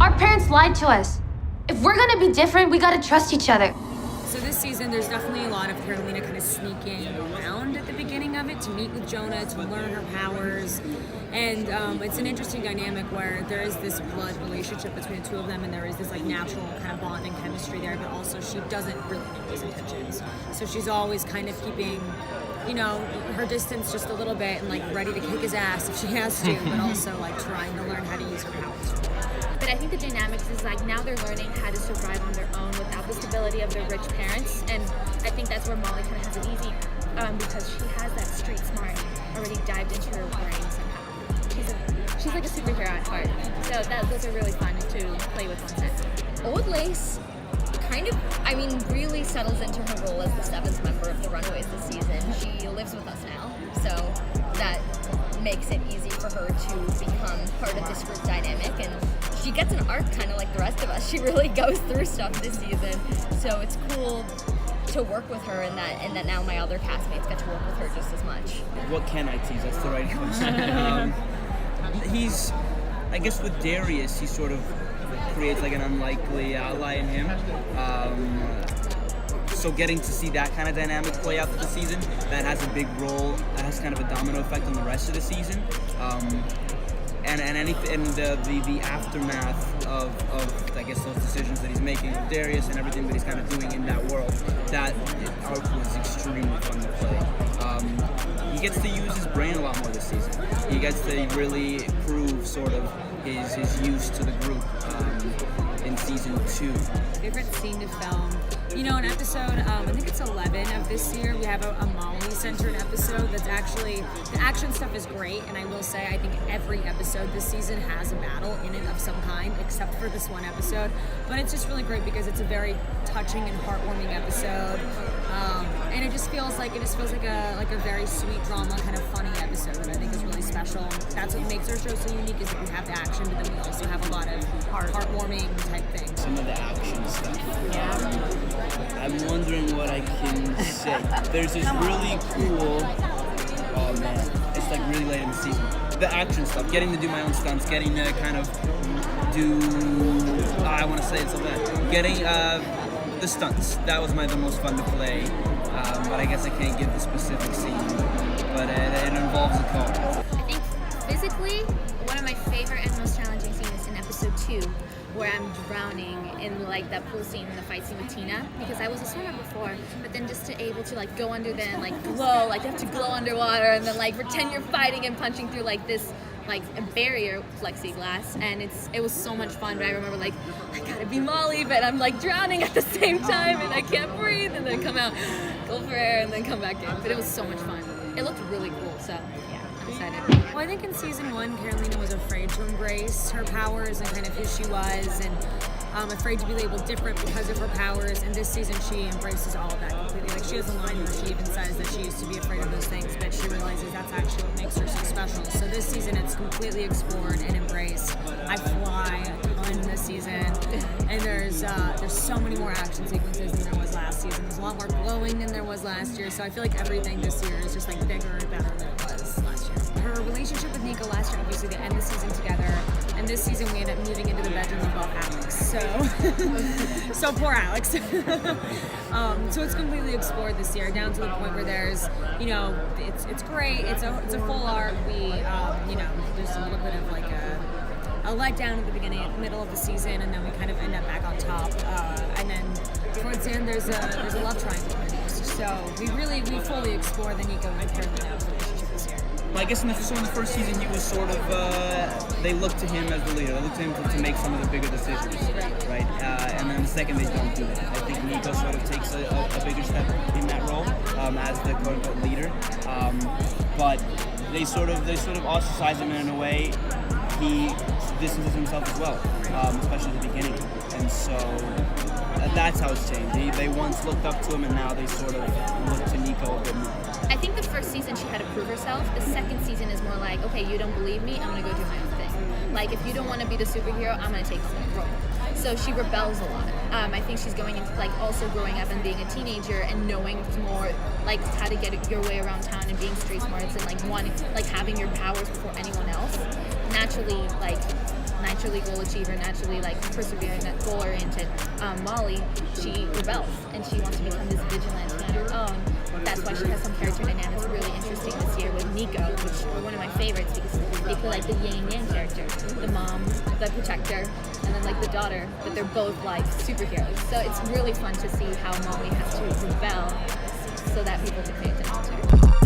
Our parents lied to us. If we're gonna be different, we gotta trust each other. So this season, there's definitely a lot of Carolina kind of sneaking around at the beginning of it to meet with Jonah, to learn her powers. And it's an interesting dynamic where there is this blood relationship between the two of them, and there is this like natural kind of bonding chemistry there, but also she doesn't really know his intentions. So she's always kind of keeping, you know, her distance just a little bit and like ready to kick his ass if she has to, but also like trying to learn how to use her powers. But I think the dynamics is like now they're learning how to survive on their own without the stability of their rich parents, and I think that's where Molly kind of has it easy because she has that street smart already dived into her brain somehow. She's like a superhero at heart, so those are really fun to play with on set. Old Lace kind of, I mean, really settles into her role as the seventh member of the Runaways this season. She lives with us now, so that makes it easy for her to become part of this group dynamic, and she gets an arc kind of like the rest of us. She really goes through stuff this season, so it's cool to work with her, and that now my other castmates get to work with her just as much. What can I tease? That's the right question. He's, I guess with Darius, he sort of creates like an unlikely ally in him. So getting to see that kind of dynamic play out for the season, that has a big role, that has kind of a domino effect on the rest of the season. And the aftermath of I guess those decisions that he's making with Darius and everything that he's kind of doing in that world, that arc was extremely fun to play. He gets to use his brain a lot more this season. He gets to really prove sort of his use to the group in season 2. Favorite scene to film? You know, an episode, I think it's 11 of this year, we have a Molly-centered episode that's actually, the action stuff is great, and I will say I think every episode this season has a battle in it of some kind, except for this one episode. But it's just really great because it's a very touching and heartwarming episode, and it just feels like a very sweet drama, kind of funny episode that I think is really special. That's what makes our show so unique, is that we have the action, but then we also have a lot of heartwarming type things. Some of the action stuff. I'm wondering what I can say. There's this really cool, oh man, it's like really late in the season. The action stuff, getting to do my own stunts, getting to kind of do, I want to say it so bad, getting the stunts. That was the most fun to play, but I guess I can't give the specific scene, but it involves a car. I think physically, one of my favorite and most challenging scenes is in episode 2, where I'm drowning in like that pool scene and the fight scene with Tina, because I was a swimmer before, but then just to able to like go under there and like glow, like you have to glow underwater and then like pretend you're fighting and punching through like this like a barrier plexiglass, and it was so much fun. But I remember like I gotta be Molly, but I'm like drowning at the same time and I can't breathe, and then come out, go for air, and then come back in. But it was so much fun. It looked really cool, so yeah, I'm excited. Well, I think in season 1, Carolina was afraid to embrace her powers and kind of who she was, and afraid to be labeled different because of her powers. And this season, she embraces all of that completely. Like, she has a line where she even says that she used to be afraid of those things, but she realizes that's actually what makes her so special. So this season, it's completely explored and embraced. I fly a ton this season, and there's so many more action sequences than there was last season. There's a lot more glowing than there was last year. So I feel like everything this year is just like bigger and better than it was last year. Her relationship with Nico last year, obviously they end the season together, and this season we end up moving into the bedroom of both Alex. So poor Alex. So it's completely explored this year, down to the point where there's, you know, it's great. It's a full arc. We, you know, there's a little bit of like a letdown at the beginning, middle of the season, and then we kind of end up back on top. And then towards the end, there's a love triangle produced. So we fully explore the Nico and Carolina relationship this year. Well, I guess in the first season, he was sort of, they looked to him as the leader. They looked to him to make some of the bigger decisions, right? And then the second, they don't do that. I think Nico sort of takes a bigger step in that role as the quote-unquote leader. But they sort of ostracize him in a way. He distances himself as well, especially at the beginning. And so that's how it's changed. They once looked up to him, and now they sort of look to Nico a bit more. I think the first season she had to prove herself. The second season is more like, okay, you don't believe me, I'm gonna go do my own thing. Like, if you don't want to be the superhero, I'm gonna take the role. So she rebels a lot. I think she's going into like also growing up and being a teenager and knowing more like how to get your way around town and being street smart and like having your powers before anyone else. Naturally, like naturally goal achiever, naturally like persevering, goal oriented. Molly, she rebels and she wants to become this vigilante on her own. That's why she has some character dynamics really interesting this year with Nico, which are one of my favorites because they feel like the yin and yang character. The mom, the protector, and then like the daughter, but they're both like superheroes. So it's really fun to see how Molly has to rebel so that people can pay attention to her.